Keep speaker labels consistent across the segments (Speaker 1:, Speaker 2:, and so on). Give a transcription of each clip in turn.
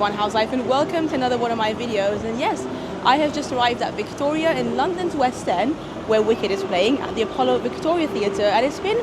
Speaker 1: everyone, how's life, and welcome to another one of my videos. And yes, I have just arrived at Victoria in London's West End, where Wicked is playing at the Apollo Victoria Theatre, and it's been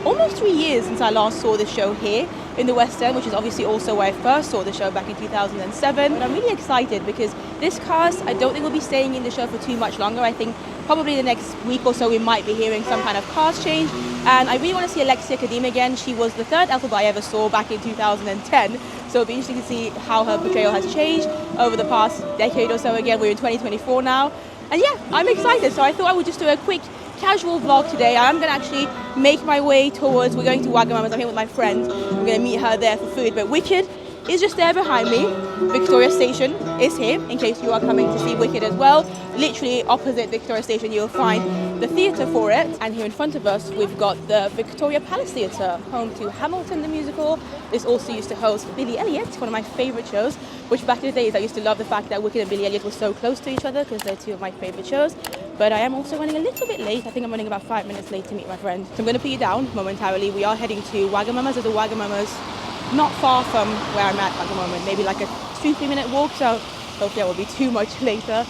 Speaker 1: almost 3 years since I last saw the show here in the West End, which is obviously also where I first saw the show back in 2007. But I'm really excited because this cast, I don't think will be staying in the show for too much longer. I think probably the next week or so we might be hearing some kind of cast change. And I really want to see Alexia Kadima again. She was the third Elphaba I ever saw back in 2010. So it'll be interesting to see how her portrayal has changed over the past decade or so. Again, we're in 2024 now. And yeah, I'm excited. So I thought I would just do a quick casual vlog today. I'm going to actually make my way towards, we're going to Wagamama's. I'm here with my friend. I'm going to meet her there for food. But Wicked is just there behind me. Victoria Station is here, in case you are coming to see Wicked as well. Literally opposite Victoria Station, you'll find the theatre for it. And here in front of us, we've got the Victoria Palace Theatre, home to Hamilton the musical. This also used to host Billy Elliot, one of my favourite shows, which back in the days I used to love the fact that Wicked and Billy Elliot were so close to each other because they're two of my favourite shows. But I am also running a little bit late. I think I'm running about 5 minutes late to meet my friend. So I'm going to put you down momentarily. We are heading to Wagamama's. There's a Wagamama's not far from where I'm at the moment, maybe like a 2-3 minute walk, so hopefully I won't be too much later.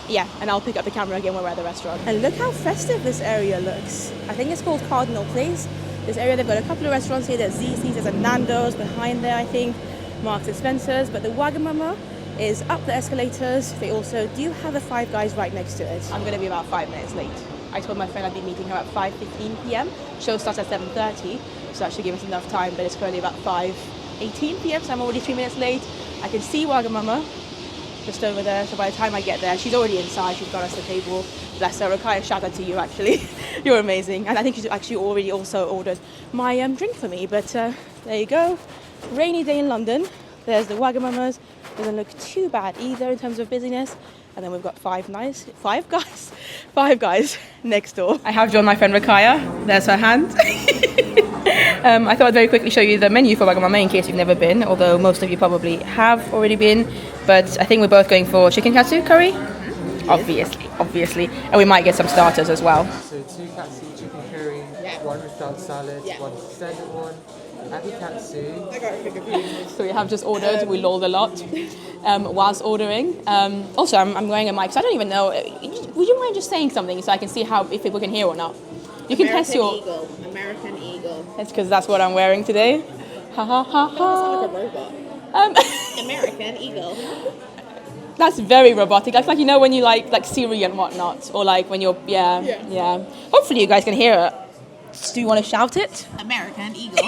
Speaker 1: Yeah, and I'll pick up the camera again when we're at the restaurant. And look how festive this area looks. I think it's called Cardinal Place. This area, they've got a couple of restaurants here. There's ZZ's, there's a Nando's behind there, I think, Marks and Spencer's, but the Wagamama is up the escalators. They also do have a Five Guys right next to it. I'm going to be about 5 minutes late. I told my friend I'd be meeting her at 5:15 p.m. Show starts at 7:30, so that should give us enough time, but it's currently about 5:18 p.m, so I'm already 3 minutes late. I can see Wagamama just over there, so by the time I get there, she's already inside. She's got us the table. Bless her. Rakaya, shout out to you, actually. You're amazing. And I think she's actually already also ordered my drink for me, but there you go. Rainy day in London. There's the Wagamama's. Doesn't look too bad either in terms of busyness. And then we've got Five Guys next door. I have joined my friend Rakaya. There's her hand. I thought I'd very quickly show you the menu for Wagamama in case you've never been, although most of you probably have already been. But I think we're both going for chicken katsu curry. Obviously. And we might get some starters as well.
Speaker 2: So 2 katsu chicken curry, 1 without salad, 1 standard one. Happy katsu.
Speaker 3: I got a bigger piece.
Speaker 1: So we have just ordered. We lolled a lot whilst ordering. Also, I'm wearing a mic, so I don't even know. Would you mind just saying something so I can see if people can hear or not? You can test your
Speaker 3: American Eagle.
Speaker 1: That's because that's what I'm wearing today. Ha ha ha ha.
Speaker 3: Like a robot. American Eagle.
Speaker 1: That's very robotic. That's like, you know, when you like Siri and whatnot, or like when you're yeah. Hopefully you guys can hear it. Do you want to shout it?
Speaker 3: American Eagle.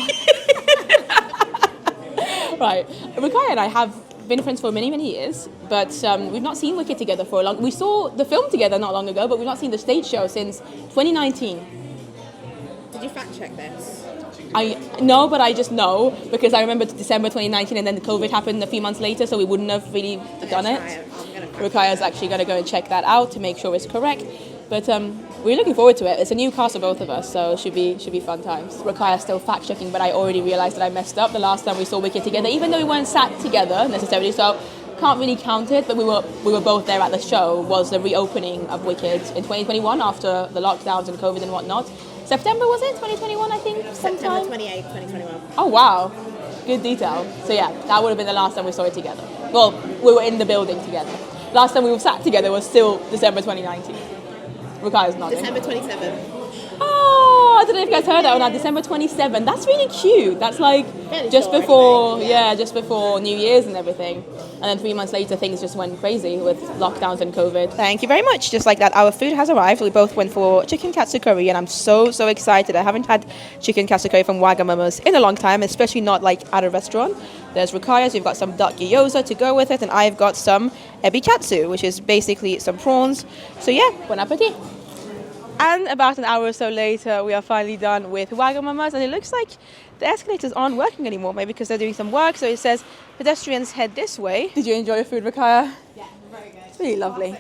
Speaker 1: Right. Rakaya and I have been friends for many years, but we've not seen Wicked together for a long. We saw the film together not long ago, but we've not seen the stage show since 2019.
Speaker 3: Did you fact check this?
Speaker 1: No, but I just know because I remember December 2019, and then the COVID happened a few months later, so we wouldn't have really done it. Rakaya's actually going to go and check that out to make sure it's correct. But we're looking forward to it. It's a new cast for both of us, so it should be fun times. Rakaya's still fact checking, but I already realised that I messed up the last time we saw Wicked together, even though we weren't sat together necessarily, so can't really count it. But we were both there at the show. Was the reopening of Wicked in 2021 after the lockdowns and COVID and whatnot. September was it? 2021, I think.
Speaker 3: September 28th, 2021.
Speaker 1: Oh wow, good detail. So yeah, that would have been the last time we saw it together. Well, we were in the building together. Last time we were sat together was still December 2019. Rakaya's nodding.
Speaker 3: December 27th.
Speaker 1: Oh, I don't know if you guys heard that or not. December 27th. That's really cute. That's like just before New Year's and everything. And then 3 months later, things just went crazy with lockdowns and COVID. Thank you very much. Just like that, our food has arrived. We both went for chicken katsu curry, and I'm so excited. I haven't had chicken katsu curry from Wagamama's in a long time, especially not like at a restaurant. There's Rakaya's. We've got some duck gyoza to go with it, and I've got some ebi katsu, which is basically some prawns. So yeah, bon appetit. And about an hour or so later, we are finally done with Wagamama's, and it looks like the escalators aren't working anymore, maybe because they're doing some work. So it says pedestrians head this way. Did you enjoy your food, Rakaya?
Speaker 3: Yeah, very good.
Speaker 1: It's really lovely.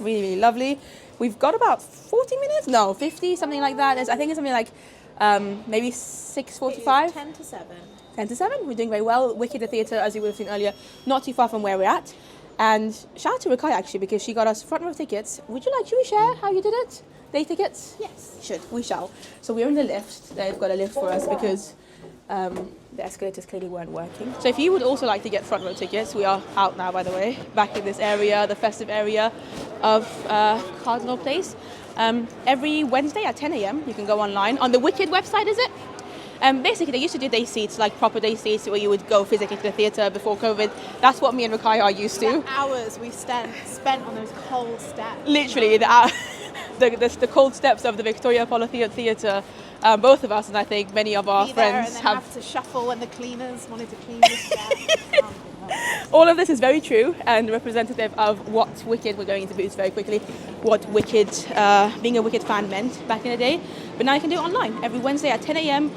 Speaker 1: Really lovely. We've got about 40 minutes? No, 50, something like that. I think it's something like maybe 6:45.
Speaker 3: 10 to 7.
Speaker 1: 10 to 7. We're doing very well. Wicked, the theatre, as you would have seen earlier, not too far from where we're at. And shout out to Rakaya, actually, because she got us front row tickets. Should we share how you did it? Day tickets?
Speaker 3: Yes.
Speaker 1: We shall. So we're in the lift. They've got a lift for us because The escalators clearly weren't working. So if you would also like to get front row tickets, we are out now, by the way, back in this area, the festive area of Cardinal Place. Every Wednesday at 10 a.m. you can go online on the Wicked website, is it? Basically, they used to do day seats, like proper day seats, where you would go physically to the theatre before COVID. That's what me and Rakaya are used to.
Speaker 3: The hours we spent on those cold steps.
Speaker 1: Literally, the cold steps of the Victoria Apollo Theatre. Both of us, and I think many of our friends
Speaker 3: have to shuffle when the cleaners wanted to clean the steps.
Speaker 1: All of this is very true and representative of what Wicked, we're going into Boots very quickly, what Wicked, being a Wicked fan meant back in the day. But now you can do it online. Every Wednesday at 10 a.m.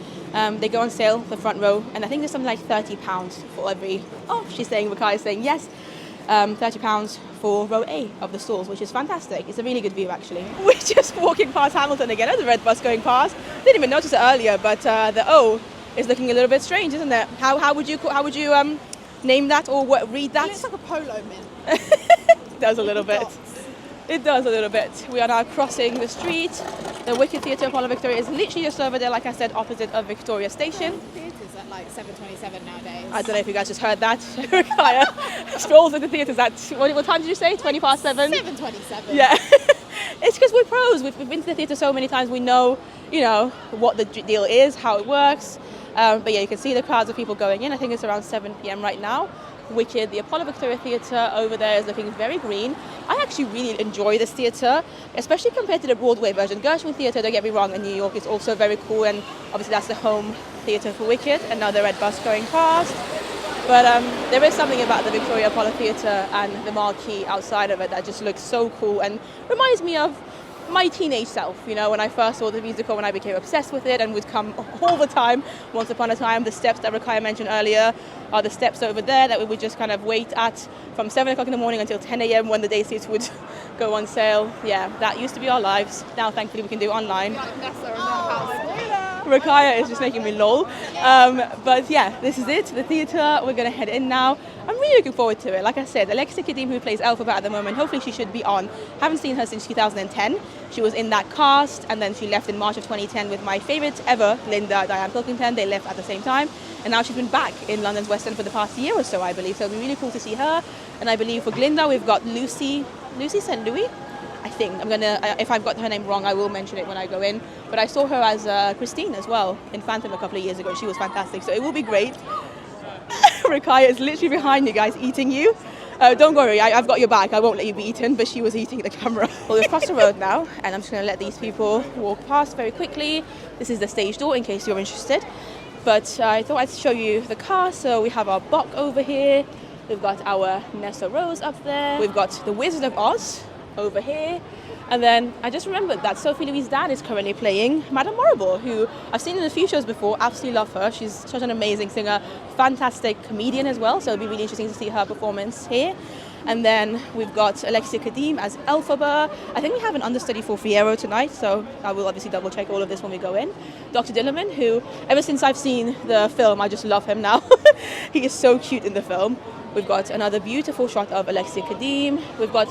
Speaker 1: They go on sale, the front row, and I think there's something like £30 for every, she's saying, Rakai is saying yes, £30 for row A of the stalls, which is fantastic. It's a really good view, actually. We're just walking past Hamilton again. There's a red bus going past. Didn't even notice it earlier, but the O is looking a little bit strange, isn't it? How would you name that or read that?
Speaker 3: It looks like a polo mint.
Speaker 1: It does a little bit.
Speaker 3: Dots.
Speaker 1: It does a little bit. We are now crossing the street. The Wicked Theatre Apollo Victoria is literally just over there, like I said, opposite of Victoria Station.
Speaker 3: Theatres at like 7:27 nowadays.
Speaker 1: I don't know if you guys just heard that. Rakaya strolls into theatres at, what time did you say? 20 past 7?
Speaker 3: 7:27.
Speaker 1: Yeah. It's because we're pros. We've been to the theatre so many times. We know, what the deal is, how it works. But yeah, you can see the crowds of people going in. I think it's around 7 p.m. right now. Wicked, the Apollo Victoria Theatre over there is looking very green. I actually really enjoy this theatre, especially compared to the Broadway version. Gershwin Theatre, don't get me wrong, in New York is also very cool, and obviously that's the home theatre for Wicked. Another red bus going past. But there is something about the Victoria Apollo Theatre and the marquee outside of it that just looks so cool and reminds me of my teenage self, when I first saw the musical, when I became obsessed with it and would come all the time. Once upon a time, the steps that Rakaya mentioned earlier are the steps over there that we would just kind of wait at from 7 o'clock in the morning until 10 a.m. when the day seats would go on sale. Yeah, that used to be our lives. Now, thankfully, we can do it online. Rakaya is just making me lol. But yeah, this is it, the theatre. We're going to head in now. I'm really looking forward to it. Like I said, Alexia Kadim, who plays Elphaba at the moment, hopefully she should be on. Haven't seen her since 2010. She was in that cast, and then she left in March of 2010 with my favourite ever, Linda Diane Pilkington. They left at the same time. And now she's been back in London's West End for the past year or so, I believe. So it'll be really cool to see her. And I believe for Glinda, we've got Lucy St. Louis. I think. I'm gonna, if I've got her name wrong, I will mention it when I go in. But I saw her as Christine as well in Phantom a couple of years ago. She was fantastic, so it will be great. Rakaya is literally behind you guys, eating you. Don't worry, I've got your back. I won't let you be eaten, but she was eating the camera. Well, we've crossed the road now, and I'm just gonna let these people walk past very quickly. This is the stage door in case you're interested. But I thought I'd show you the car. So we have our Bok over here. We've got our Nessa Rose up there. We've got the Wizard of Oz over here. And then I just remembered that Sophie Louise's dad is currently playing Madame Morrible, who I've seen in a few shows before. Absolutely love her. She's such an amazing singer, fantastic comedian as well. So it'll be really interesting to see her performance here. And then we've got Alexia Kadim as Elphaba. I think we have an understudy for Fiyero tonight, so I will obviously double check all of this when we go in. Dr. Dillerman, who ever since I've seen the film, I just love him now. He is so cute in the film. We've got another beautiful shot of Alexia Kadim. We've got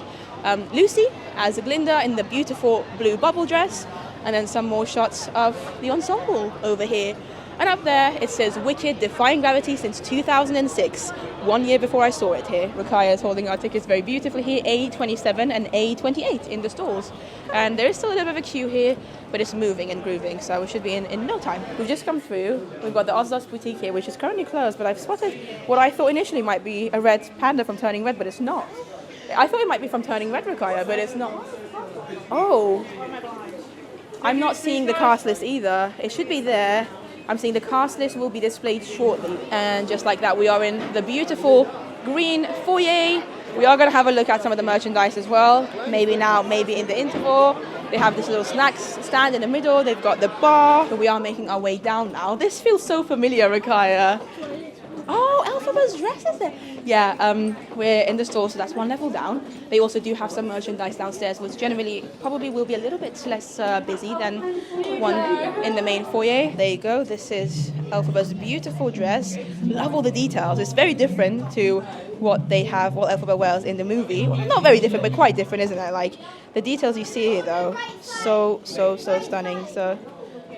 Speaker 1: Lucy as Glinda in the beautiful blue bubble dress, and then some more shots of the ensemble over here. And up there it says Wicked, defying gravity since 2006, 1 year before I saw it here. Rakaya is holding our tickets very beautifully here, A27 and A28 in the stalls. And there is still a little bit of a queue here, but it's moving and grooving, so we should be in no time. We've just come through. We've got the Ozdos Boutique here, which is currently closed, but I've spotted what I thought initially might be a red panda from Turning Red, but it's not. I thought it might be from Turning Red, Rakaya, but it's not. Oh, I'm not seeing the cast list either. It should be there. I'm seeing the cast list will be displayed shortly. And just like that, we are in the beautiful green foyer. We are going to have a look at some of the merchandise as well. Maybe now, maybe in the interval. They have this little snacks stand in the middle. They've got the bar. But we are making our way down now. This feels so familiar, Rakaya. Oh, Elphaba's dress is there. Yeah, we're in the store, so that's one level down. They also do have some merchandise downstairs, which generally probably will be a little bit less busy than one in the main foyer. There you go. This is Elphaba's beautiful dress. Love all the details. It's very different to what they have, what Elphaba wears in the movie. Well, not very different, but quite different, isn't it? Like, the details you see here, though, so stunning. So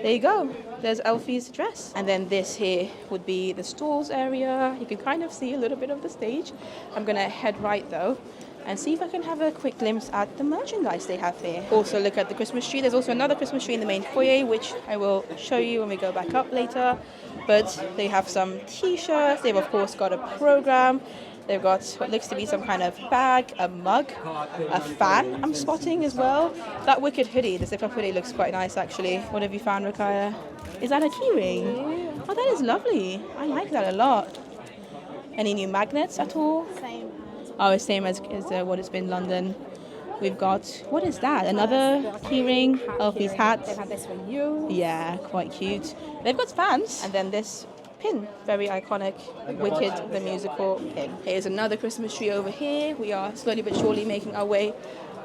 Speaker 1: there you go. There's Elfie's dress. And then this here would be the stalls area. You can kind of see a little bit of the stage. I'm going to head right though and see if I can have a quick glimpse at the merchandise they have here. Also look at the Christmas tree. There's also another Christmas tree in the main foyer, which I will show you when we go back up later. But they have some t-shirts. They've of course got a program. They've got what looks to be some kind of bag, a mug, a fan I'm spotting as well. That wicked hoodie, the zip-up hoodie looks quite nice actually. What have you found, Rakaya? Is that a keyring? Oh, that is lovely. I like that a lot. Any new magnets at all?
Speaker 3: Same.
Speaker 1: Oh, it's same as what it's been in London. We've got, what is that? Another keyring, Elfie's hat.
Speaker 3: They've had this for you.
Speaker 1: Yeah, quite cute. They've got fans. And then this pin, very iconic, Wicked the musical pin. Here's another Christmas tree over here. We are slowly but surely making our way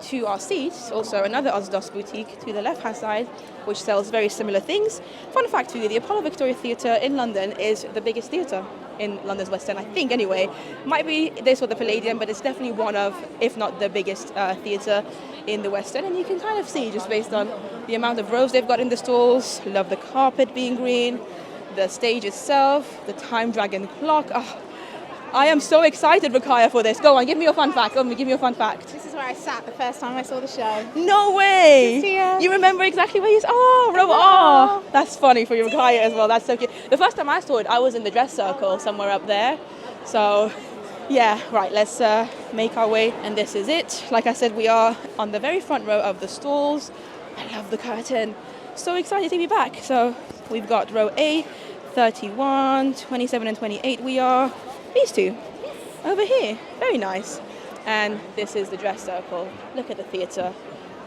Speaker 1: to our seats. Also another Osdos boutique to the left hand side, which sells very similar things. Fun fact for you, the Apollo Victoria Theatre in London is the biggest theatre in London's West End, I think anyway. Might be this or the Palladium, but it's definitely one of, if not the biggest theatre in the West End. And you can kind of see just based on the amount of rows they've got in the stalls. Love the carpet being green, the stage itself, the Time Dragon clock. Oh, I am so excited, Rakaya, for this. Go on, give me your fun fact. Give me your fun fact.
Speaker 3: This is where I sat the first time I saw the show.
Speaker 1: No way!
Speaker 3: Just here.
Speaker 1: You remember exactly where you... Oh, row... Oh, that's funny for you, Rakaya, as well. That's so cute. The first time I saw it, I was in the dress circle somewhere up there. So, yeah, right, let's make our way. And this is it. Like I said, we are on the very front row of the stalls. I love the curtain. So excited to be back. So, we've got row A, 31, 27 and 28 we are. These two over here, very nice. And this is the dress circle. Look at the theatre,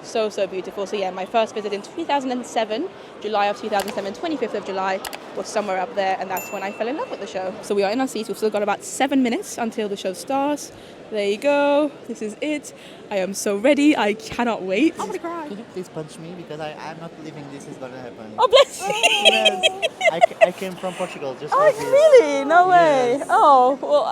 Speaker 1: so beautiful. So yeah, my first visit in 2007, July of 2007, 25th of July, was somewhere up there, and that's when I fell in love with the show. So we are in our seats. We've still got about 7 minutes until the show starts. There you go. This is it. I am so ready. I cannot wait.
Speaker 3: I'm gonna cry.
Speaker 4: Could you please punch me, because I'm not believing this is gonna happen.
Speaker 1: Oh, bless you.
Speaker 4: Yes. I came from Portugal just for
Speaker 1: Oh,
Speaker 4: this.
Speaker 1: really? No way.
Speaker 4: Yes.
Speaker 1: Oh, well,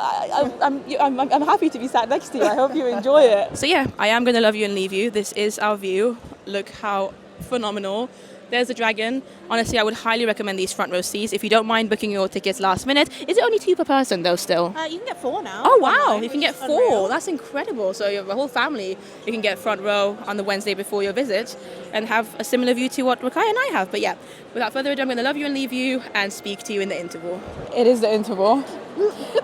Speaker 1: I'm happy to be sat next to you. I hope you enjoy it. So yeah, I am going to love you and leave you. This is our view. Look how phenomenal. There's the dragon. Honestly, I would highly recommend these front row seats. If you don't mind booking your tickets last minute. Is it only 2 per person though still?
Speaker 3: You can get 4 now.
Speaker 1: Oh wow,
Speaker 3: online,
Speaker 1: you can
Speaker 3: which
Speaker 1: get
Speaker 3: is
Speaker 1: 4.
Speaker 3: unreal.
Speaker 1: That's incredible. So you have a whole family. You can get front row on the Wednesday before your visit and have a similar view to what Rakaya and I have. But yeah, without further ado, I'm going to love you and leave you and speak to you in the interval. It is the interval.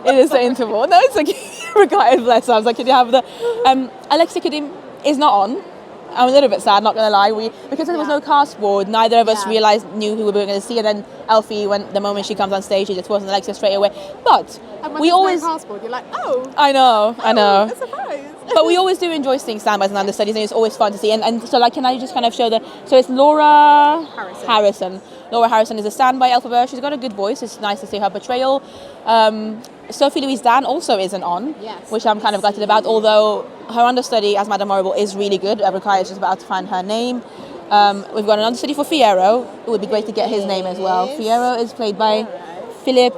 Speaker 1: It is the interval. No, it's like Rakaya, bless her. I was like, can you have the... Alexia Kadim is not on. I'm a little bit sad, not going to lie. Because there was no cast board, neither of us knew who we were going to see. And then Elfie, the moment she comes on stage, she just wasn't Alexia straight away. But
Speaker 3: And when
Speaker 1: we
Speaker 3: there's
Speaker 1: always...
Speaker 3: no passport, you're like, oh,
Speaker 1: I know.
Speaker 3: a surprise.
Speaker 1: But we always do enjoy seeing standbys and understudies, and it's always fun to see. And so, like, can I just kind of show so it's Laura Harrison. Laura Harrison is a standby Elphaba. She's got a good voice. It's nice to see her portrayal. Sophie Louise Dan also isn't on, which I'm kind of gutted about, although her understudy as Madame Horrible is really good. Rakaya is just about to find her name. We've got an understudy for Fiyero. It would be great to get his name as well. Fiyero is played by Philip.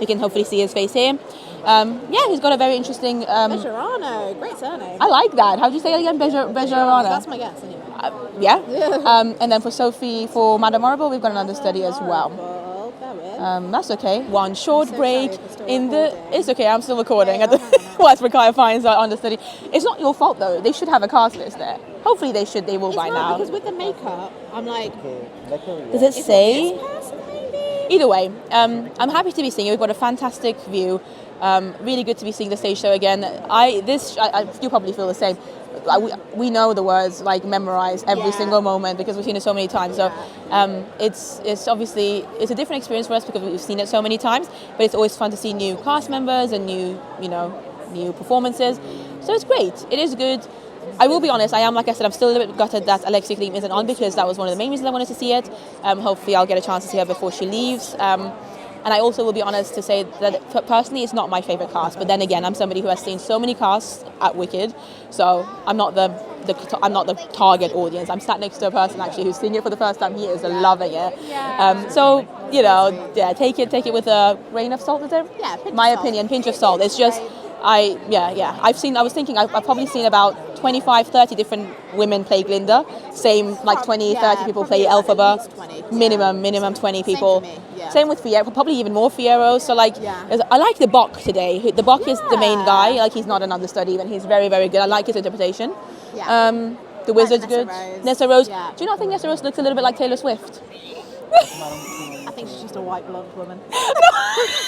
Speaker 1: You can hopefully see his face here. He's got a very interesting...
Speaker 3: Bejarano, great surname.
Speaker 1: I like that. How do you say it again? Bejarano?
Speaker 3: That's my guess anyway.
Speaker 1: And then for Sophie, for Madame Horrible, we've got an understudy as well. That's okay. One short break in the... It's okay, I'm still recording. Whilst Rakaya finds our understudy. It's not your fault though. They should have a cast list there. Hopefully they should. They will by now.
Speaker 3: Because with the makeup, I'm like...
Speaker 1: Does it say?
Speaker 3: This person maybe?
Speaker 1: Either way, I'm happy to be seeing you. We've got a fantastic view. Really good to be seeing the stage show again. You probably feel the same. We know the words, like memorized every single moment because we've seen it so many times. So it's obviously it's a different experience for us because we've seen it so many times. But it's always fun to see new cast members and new performances. So it's great. It is good. I will be honest, like I said, I'm still a little bit gutted that Alexia Kadim isn't on because that was one of the main reasons I wanted to see it. Hopefully I'll get a chance to see her before she leaves. And I also will be honest to say that personally it's not my favourite cast. But then again, I'm somebody who has seen so many casts at Wicked, so I'm not the target audience. I'm sat next to a person actually who's seeing it for the first time. He is loving it. Take it with a grain of salt. Is it?
Speaker 3: Yeah,
Speaker 1: my opinion, pinch of salt. It's just. I've probably seen about 25, 30 different women play Glinda. Same, like 20, 30 people play
Speaker 3: probably
Speaker 1: Elphaba.
Speaker 3: at least 20,
Speaker 1: Minimum 20
Speaker 3: Same
Speaker 1: people.
Speaker 3: for me, yeah.
Speaker 1: Same with Fiero, probably even more Fiero. So like,
Speaker 3: Yeah.
Speaker 1: I like the Bok today. The Bok is the main
Speaker 3: Yeah.
Speaker 1: guy. Like he's not an understudy, and he's very, very good. I like his interpretation.
Speaker 3: Yeah.
Speaker 1: The Wizard's
Speaker 3: Nessa
Speaker 1: good.
Speaker 3: Rose.
Speaker 1: Nessa Rose.
Speaker 3: Yeah.
Speaker 1: Do you not think Nessa Rose looks a little bit like Taylor Swift?
Speaker 3: I think she's just a white blonde woman.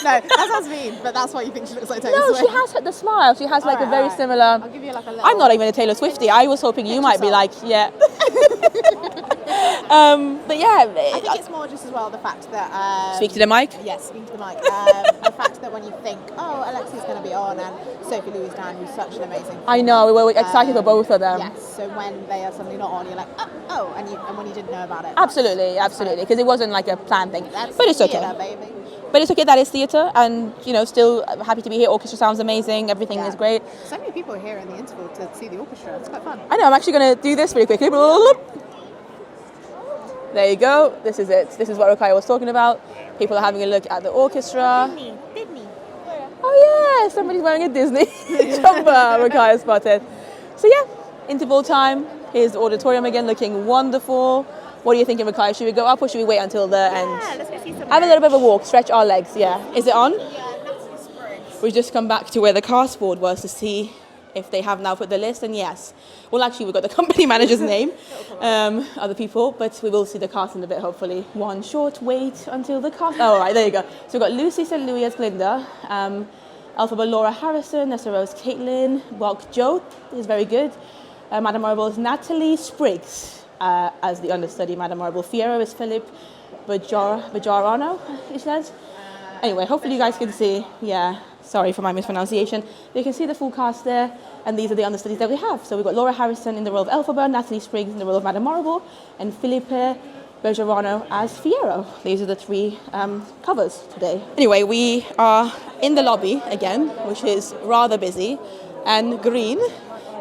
Speaker 3: No, that sounds mean, but that's why you think she looks like Taylor
Speaker 1: No,
Speaker 3: Swift.
Speaker 1: she has the smile. She has like a
Speaker 3: Alright,
Speaker 1: very
Speaker 3: alright.
Speaker 1: similar.
Speaker 3: I'll give you like a little...
Speaker 1: I'm not even a Taylor Swiftie. I was hoping you might be like, yeah. But yeah,
Speaker 3: I think it's more just as well the fact that...
Speaker 1: speak to the mic.
Speaker 3: Yes, speak to the mic. The fact that when you think, oh, Alexi's going to be on and Sophie Louis-Dan, who's such an amazing
Speaker 1: I know, we were excited for both of them.
Speaker 3: Yes, so when they are suddenly not on, you're like, oh, and when you didn't know about it.
Speaker 1: Absolutely, absolutely, because it wasn't like a planned thing.
Speaker 3: That's
Speaker 1: But it's okay.
Speaker 3: theatre, baby.
Speaker 1: But it's okay, that is theatre, and you know, still happy to be here. Orchestra sounds amazing, everything is great.
Speaker 3: So many people are here in the interval to see the orchestra. It's quite fun.
Speaker 1: I know, I'm actually going to do this really quickly. There you go, this is it. This is what Rukaya was talking about. People are having a look at the orchestra.
Speaker 3: Disney.
Speaker 1: Oh yeah, somebody's wearing a Disney jumper, Rukaya spotted. So yeah, interval time. Here's the auditorium again, looking wonderful. What are you thinking, Rukaya? Should we go up or should we wait until the end?
Speaker 3: Let's go see some.
Speaker 1: Have a little bit of a walk, stretch our legs, yeah. Is it on?
Speaker 3: Yeah, Natalie Spriggs.
Speaker 1: We've just come back to where the cast board was to see if they have now put the list, and yes. Well, actually, we've got the company manager's name, other people, but we will see the cast in a bit, hopefully. One short wait until the cast. Oh, all right, there you go. So we've got Lucy St. Louis as Glinda, Elphaba Laura Harrison, Nessa Rose Caitlin, Bok Joe is very good. Madame Marble is Natalie Spriggs as the understudy. Madame Marble Fiero is Philip Bajarano, it says. Anyway, hopefully you guys can see, yeah, sorry for my mispronunciation. You can see the full cast there, and these are the understudies that we have. So we've got Laura Harrison in the role of Elphaba, Natalie Spriggs in the role of Madame Marble, and Felipe Bergerano as Fiero. These are the three covers today. Anyway, we are in the lobby again, which is rather busy and green.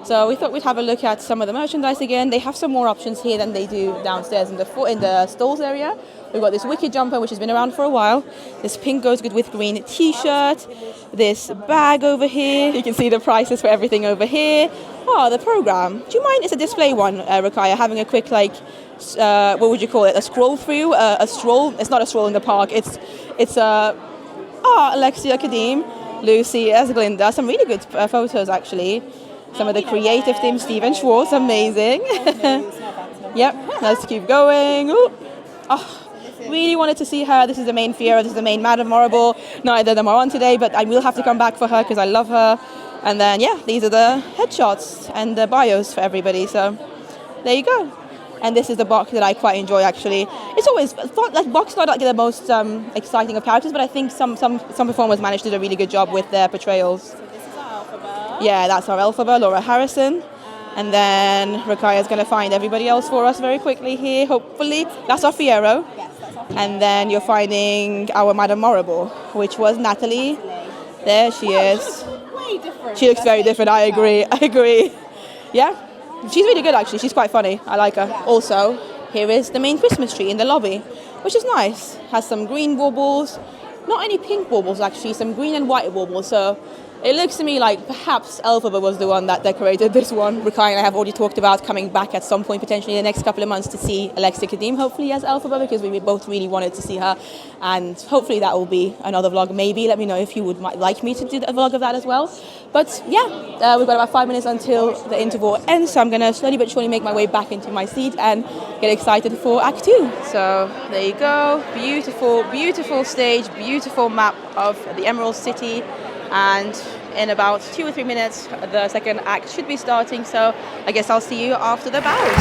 Speaker 1: So we thought we'd have a look at some of the merchandise again. They have some more options here than they do downstairs in the stalls area. We've got this wicked jumper, which has been around for a while. This pink goes good with green t-shirt. This bag over here. You can see the prices for everything over here. Oh, the program. Do you mind? It's a display one, Rukaya, having a quick, like, what would you call it? A scroll through? A stroll? It's not a stroll in the park. It's Alexia Kadim, Lucy as Glinda. Some really good photos, actually. Some of the creative team, Stephen Schwartz, amazing. Yep, let's keep going. Ooh. Oh, really wanted to see her. This is the main Fiero, this is the main Madame Marble. Neither of them are on today, but I will have to come back for her because I love her. And then, yeah, these are the headshots and the bios for everybody. So there you go. And this is the Bok that I quite enjoy, actually. It's always, like, Bok's not like the most exciting of characters, but I think some performers managed to do a really good job with their portrayals. Yeah, that's our Elphaba, Laura Harrison. And then Rukaya's going to find everybody else for us very quickly here, hopefully. That's our Fiero. And then you're finding our Madame Marble, which was Natalie. There she is.
Speaker 3: Way different.
Speaker 1: She looks very different, I agree. Yeah, she's really good, actually. She's quite funny. I like her. Also, here is the main Christmas tree in the lobby, which is nice. Has some green baubles. Not any pink baubles, actually. Some green and white baubles. So it looks to me like perhaps Elphaba was the one that decorated this one. Rukaya and I have already talked about coming back at some point, potentially in the next couple of months, to see Alexia Kadim, hopefully as Elphaba, because we both really wanted to see her. And hopefully that will be another vlog, maybe. Let me know if you would like me to do a vlog of that as well. But yeah, we've got about 5 minutes until the interval ends, so I'm going to slowly but surely make my way back into my seat and get excited for Act 2. So there you go. Beautiful, beautiful stage, beautiful map of the Emerald City. And in about 2 or 3 minutes, the second act should be starting. So I guess I'll see you after the bows.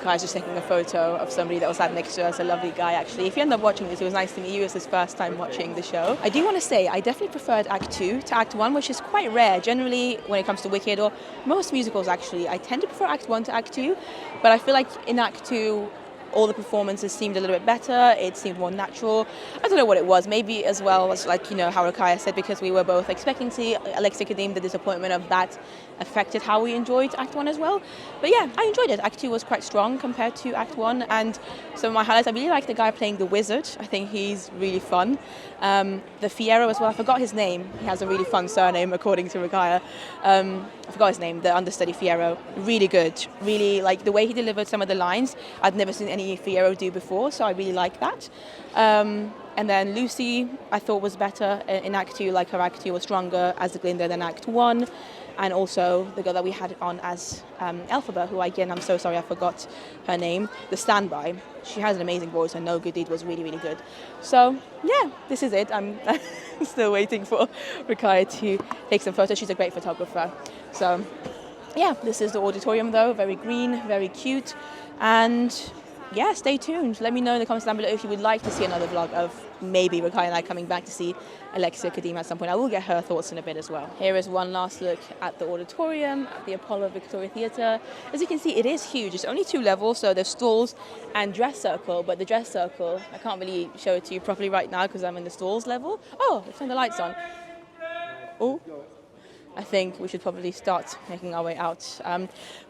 Speaker 1: I was just taking a photo of somebody that was sat next to us, a lovely guy actually. If you end up watching this, it was nice to meet you. It was his first time watching the show. I do want to say I definitely preferred Act 2 to Act 1, which is quite rare. Generally, when it comes to Wicked, or most musicals actually, I tend to prefer Act 1 to Act 2, but I feel like in Act 2, all the performances seemed a little bit better. It seemed more natural. I don't know what it was. Maybe as well as, like, you know, how Rakaya said, because we were both expecting to see Alexia Kadim, the disappointment of that affected how we enjoyed Act 1 as well. But yeah, I enjoyed it. Act 2 was quite strong compared to Act 1. And some of my highlights, I really like the guy playing the wizard. I think he's really fun. The Fiero as well, I forgot his name. He has a really fun surname according to Rakaya. I forgot his name, the understudy Fiero. Really good. Really, like, the way he delivered some of the lines, I'd never seen any Fiero do before, so I really like that. And then Lucy, I thought was better in Act 2, like her Act 2 was stronger as Glinda than Act 1. And also the girl that we had on as Elphaba, who again, I'm so sorry I forgot her name, the standby. She has an amazing voice, and No Good Deed was really, really good. So yeah, this is it. I'm still waiting for Rakaya to take some photos. She's a great photographer. So yeah, this is the auditorium though, very green, very cute. And yeah, stay tuned. Let me know in the comments down below if you would like to see another vlog of maybe Rakaya and I coming back to see Alexia Kadim at some point. I will get her thoughts in a bit as well. Here is one last look at the auditorium at the Apollo Victoria Theatre. As you can see, it is huge. It's only 2 levels, so there's stalls and dress circle, but the dress circle, I can't really show it to you properly right now because I'm in the stalls level. Oh, let's turn the lights on. Oh. I think we should probably start making our way out.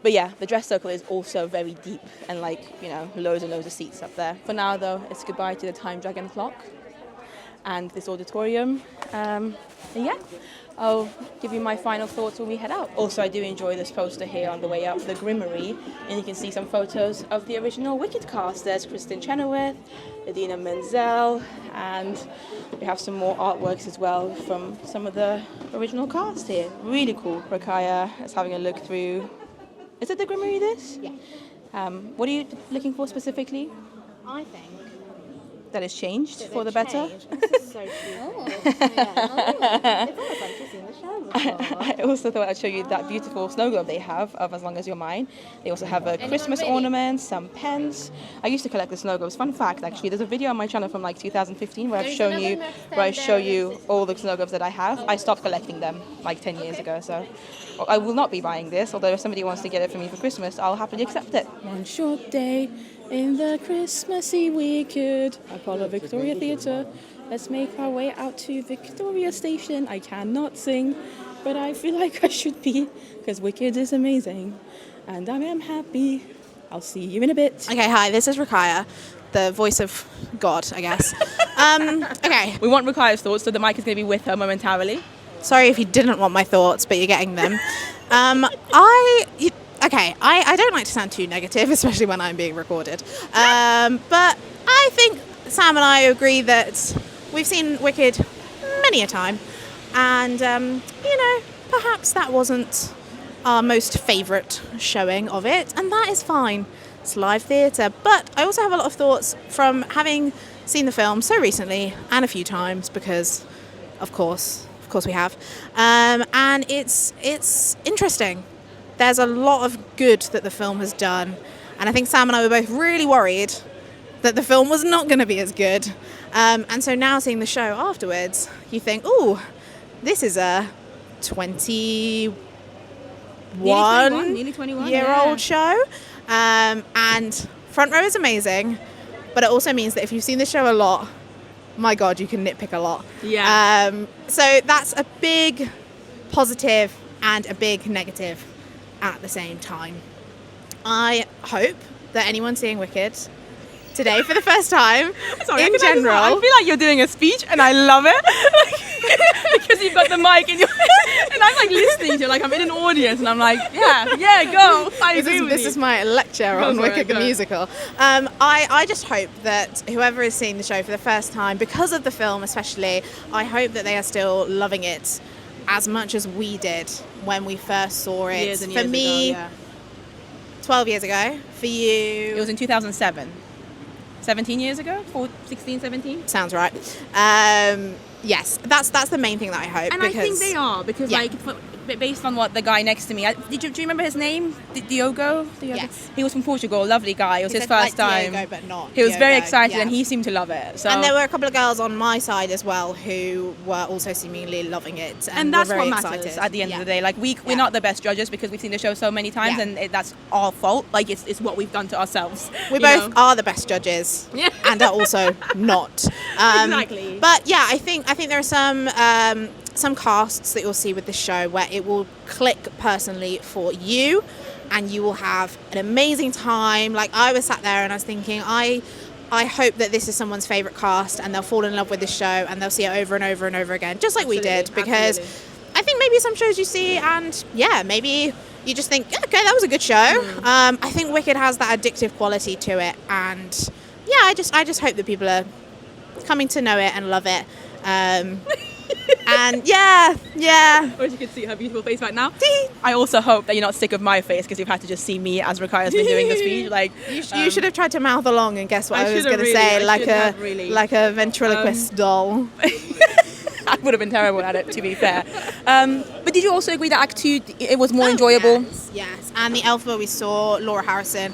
Speaker 1: But yeah, the dress circle is also very deep and, like, you know, loads and loads of seats up there. For now though, it's goodbye to the Time Dragon clock and this auditorium. And yeah, I'll give you my final thoughts when we head out. Also, I do enjoy this poster here on the way up, the Grimmery, and you can see some photos of the original Wicked cast. There's Kristen Chenoweth, Idina Menzel, and we have some more artworks as well from some of the original cast here. Really cool. Rakaya is having a look through. Is it the Grimmery, this?
Speaker 3: Yeah.
Speaker 1: What are you looking for specifically?
Speaker 3: I think
Speaker 1: That it's changed for the better?
Speaker 3: This is so cute. It's almost like you've seen the show before.
Speaker 1: I also thought I'd show you that beautiful snow globe they have of As Long As You're Mine. They also have a Christmas ornament, some pens. I used to collect the snow globes. Fun fact, actually, there's a video on my channel from like 2015 where I show you all the snow globes that I have. I stopped collecting them like 10 years ago, so I will not be buying this. Although if somebody wants to get it for me for Christmas, I'll happily accept it. One short day in the Christmassy Wicked Apollo Victoria Theatre. Let's make our way out to Victoria Station. I cannot sing, but I feel like I should be, because Wicked is amazing. And I am happy. I'll see you in a bit.
Speaker 3: Okay, hi, this is Rakaya, the voice of God, I guess. Okay.
Speaker 1: We want Rakaya's thoughts, so the mic is going to be with her momentarily.
Speaker 3: Sorry if you didn't want my thoughts, but you're getting them. I don't like to sound too negative, especially when I'm being recorded. But I think Sam and I agree that we've seen Wicked many a time. And, perhaps that wasn't our most favourite showing of it. And that is fine. It's live theatre. But I also have a lot of thoughts from having seen the film so recently and a few times because, of course we have, and it's interesting. There's a lot of good that the film has done, and I think Sam and I were both really worried that the film was not going to be as good. And so now seeing the show afterwards, you think, ooh, this is a 21
Speaker 1: nearly 21
Speaker 3: year old show. And front row is amazing, but it also means that if you've seen the show a lot, my God, you can nitpick a lot.
Speaker 1: Yeah.
Speaker 3: So that's a big positive and a big negative at the same time. I hope that anyone seeing Wicked today for the first time,
Speaker 1: Sorry,
Speaker 3: in general,
Speaker 1: I feel like you're doing a speech, and I love it because you've got the mic in your and I'm like listening to it, like I'm in an audience, and I'm like, yeah, go.
Speaker 3: This is my lecture on Wicked the musical. I just hope that whoever is seeing the show for the first time, because of the film especially, I hope that they are still loving it as much as we did when we first saw it.
Speaker 1: Years and
Speaker 3: for
Speaker 1: years
Speaker 3: me,
Speaker 1: ago,
Speaker 3: 12 years ago. For you,
Speaker 1: it was in 2007. 17 years ago? 16, 17?
Speaker 3: sounds right. Yes, that's the main thing that I hope.
Speaker 1: And
Speaker 3: because,
Speaker 1: I think they are, because
Speaker 3: Yeah.
Speaker 1: like based on what the guy next to me, do you remember his name? Diogo?
Speaker 3: Yes.
Speaker 1: He was from Portugal, lovely guy. It was
Speaker 3: He
Speaker 1: his
Speaker 3: said,
Speaker 1: first
Speaker 3: like,
Speaker 1: time.
Speaker 3: Diogo, but not
Speaker 1: He was very
Speaker 3: Diogo,
Speaker 1: excited,
Speaker 3: yeah.
Speaker 1: and he seemed to love it. So.
Speaker 3: And there were a couple of girls on my side as well who were also seemingly loving it.
Speaker 1: And
Speaker 3: were
Speaker 1: that's
Speaker 3: very
Speaker 1: what matters
Speaker 3: excited.
Speaker 1: at the end
Speaker 3: Yeah.
Speaker 1: of the day. Like we're
Speaker 3: Yeah.
Speaker 1: not the best judges because we've seen the show so many times,
Speaker 3: Yeah.
Speaker 1: and that's our fault. Like it's what we've done to ourselves.
Speaker 3: We
Speaker 1: you
Speaker 3: both
Speaker 1: know?
Speaker 3: are the best judges,
Speaker 1: Yeah.
Speaker 3: and are also not.
Speaker 1: Exactly.
Speaker 3: But yeah, I think there are some casts that you'll see with the show where it will click personally for you, and you will have an amazing time. Like I was sat there and I was thinking, I hope that this is someone's favourite cast, and they'll fall in love with the show and they'll see it over and over and over again, just like we did.
Speaker 1: Absolutely,
Speaker 3: Because
Speaker 1: absolutely.
Speaker 3: I think maybe some shows you see and maybe you just think, okay, that was a good show. I think Wicked has that addictive quality to it, and I just hope that people are coming to know it and love it. And
Speaker 1: Or as you can see her beautiful face right now. I also hope that you're not sick of my face because you've had to just see me as Rakaya has been doing the speech. Like
Speaker 3: you should have tried to mouth along and guess what
Speaker 1: I
Speaker 3: I was
Speaker 1: should have
Speaker 3: going to
Speaker 1: really,
Speaker 3: say,
Speaker 1: I should have really.
Speaker 3: like a ventriloquist doll.
Speaker 1: I would have been terrible at it, to be fair. But did you also agree that Act 2, it was more enjoyable?
Speaker 3: Yes. And the Elphaba we saw, Laura Harrison.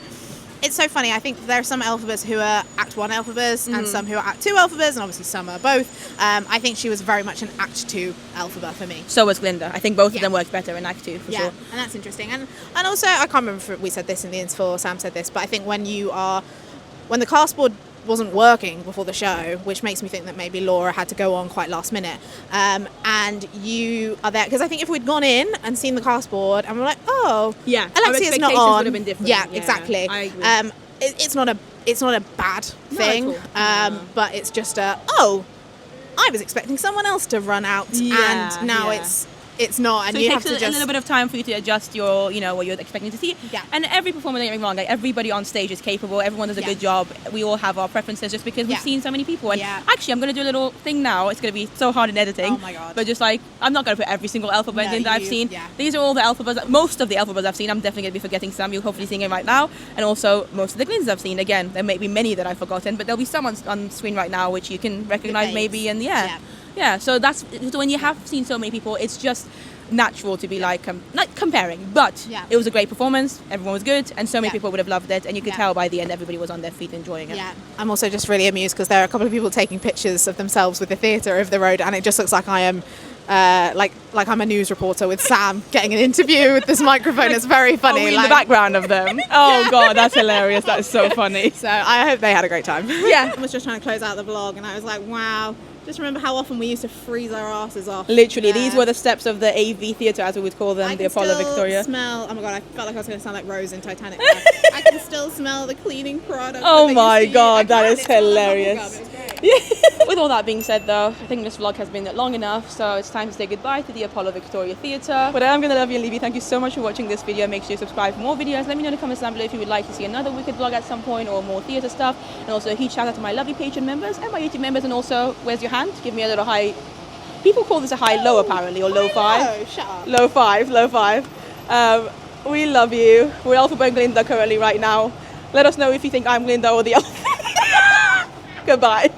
Speaker 3: It's so funny. I think there are some Elphabas who are Act 1 Elphabas and some who are Act 2 Elphabas, and obviously some are both. I think she was very much an Act 2 Elphaba for me.
Speaker 1: So was Glinda. I think both of
Speaker 3: Yeah.
Speaker 1: them worked better in Act 2, for
Speaker 3: Yeah,
Speaker 1: sure.
Speaker 3: and that's interesting. And also, I can't remember if we said this in the ins for Sam said this, but I think when the cast board wasn't working before the show, which makes me think that maybe Laura had to go on quite last minute, and you are there, because I think if we'd gone in and seen the cast board and we're like, oh,
Speaker 1: Yeah, our
Speaker 3: Alexia's not
Speaker 1: expectations
Speaker 3: on,
Speaker 1: would have been different.
Speaker 3: yeah,
Speaker 1: Yeah,
Speaker 3: exactly.
Speaker 1: I agree.
Speaker 3: It's not a bad
Speaker 1: Not at
Speaker 3: thing,
Speaker 1: all. No.
Speaker 3: but it's just I was expecting someone else to run out,
Speaker 1: Yeah,
Speaker 3: and now
Speaker 1: yeah.
Speaker 3: it's not, and
Speaker 1: So
Speaker 3: you
Speaker 1: it
Speaker 3: have
Speaker 1: takes
Speaker 3: to
Speaker 1: a
Speaker 3: just
Speaker 1: little bit of time for you to adjust your, what you're expecting to see.
Speaker 3: Yeah.
Speaker 1: And every performer, don't get me wrong, like everybody on stage is capable. Everyone does a
Speaker 3: Yeah.
Speaker 1: good job. We all have our preferences just because we've
Speaker 3: Yeah.
Speaker 1: seen so many people. And
Speaker 3: Yeah.
Speaker 1: actually, I'm going to do a little thing now. It's going to be so hard in editing.
Speaker 3: Oh my God.
Speaker 1: But just like, I'm not going to put every single alphabet
Speaker 3: No,
Speaker 1: in that I've
Speaker 3: you-
Speaker 1: seen.
Speaker 3: yeah.
Speaker 1: These are all the alphabets, most of the alphabets I've seen. I'm definitely going to be forgetting some. You'll hopefully seeing it right now. And also most of the Glindas I've seen. Again, there may be many that I've forgotten, but there'll be some on screen right now which you can recognize
Speaker 3: faves.
Speaker 1: maybe. And
Speaker 3: Yeah.
Speaker 1: yeah. So so when you have seen so many people, it's just natural to be like not comparing, but
Speaker 3: Yeah.
Speaker 1: it was a great performance. Everyone was good, and so many
Speaker 3: Yeah.
Speaker 1: people would have loved it. And you could
Speaker 3: Yeah.
Speaker 1: tell by the end, everybody was on their feet enjoying it.
Speaker 3: Yeah, I'm also just really amused because there are a couple of people taking pictures of themselves with the theatre over the road, and it just looks like I am, like I'm a news reporter with Sam getting an interview with this microphone. It's very funny.
Speaker 1: Are we in
Speaker 3: like-
Speaker 1: the background of them? Oh God, that's hilarious. That is so funny.
Speaker 3: So I hope they had a great time.
Speaker 1: Yeah.
Speaker 3: I was just trying to close out the vlog, and I was like, wow. Just remember how often we used to freeze our asses off.
Speaker 1: Literally,
Speaker 3: there.
Speaker 1: these were the steps of the AV theatre, as we would call them,
Speaker 3: I
Speaker 1: the
Speaker 3: can
Speaker 1: Apollo
Speaker 3: still
Speaker 1: Victoria.
Speaker 3: Smell. Oh my god! I felt like I was going to sound like Rose in Titanic. there. I can still smell the cleaning product.
Speaker 1: Oh
Speaker 3: that they
Speaker 1: my
Speaker 3: used to use.
Speaker 1: God,
Speaker 3: I
Speaker 1: that
Speaker 3: can.
Speaker 1: is
Speaker 3: It smelled like
Speaker 1: hilarious.
Speaker 3: bubblegum. It was great.
Speaker 1: With all that being said, though, I think this vlog has been long enough, so it's time to say goodbye to the Apollo Victoria Theatre. But I am going to love you and leave you. Thank you so much for watching this video. Make sure you subscribe for more videos. Let me know in the comments down below if you would like to see another Wicked vlog at some point or more theatre stuff. And also a huge shout out to my lovely Patreon members and my YouTube members. And also, where's your hand? Give me a little high. People call this a high-low apparently, or low-5.
Speaker 3: Oh, shut up.
Speaker 1: Low-5. We love you. We're Elphaba and Glinda currently right now. Let us know if you think I'm Glinda or the Elphaba. Goodbye.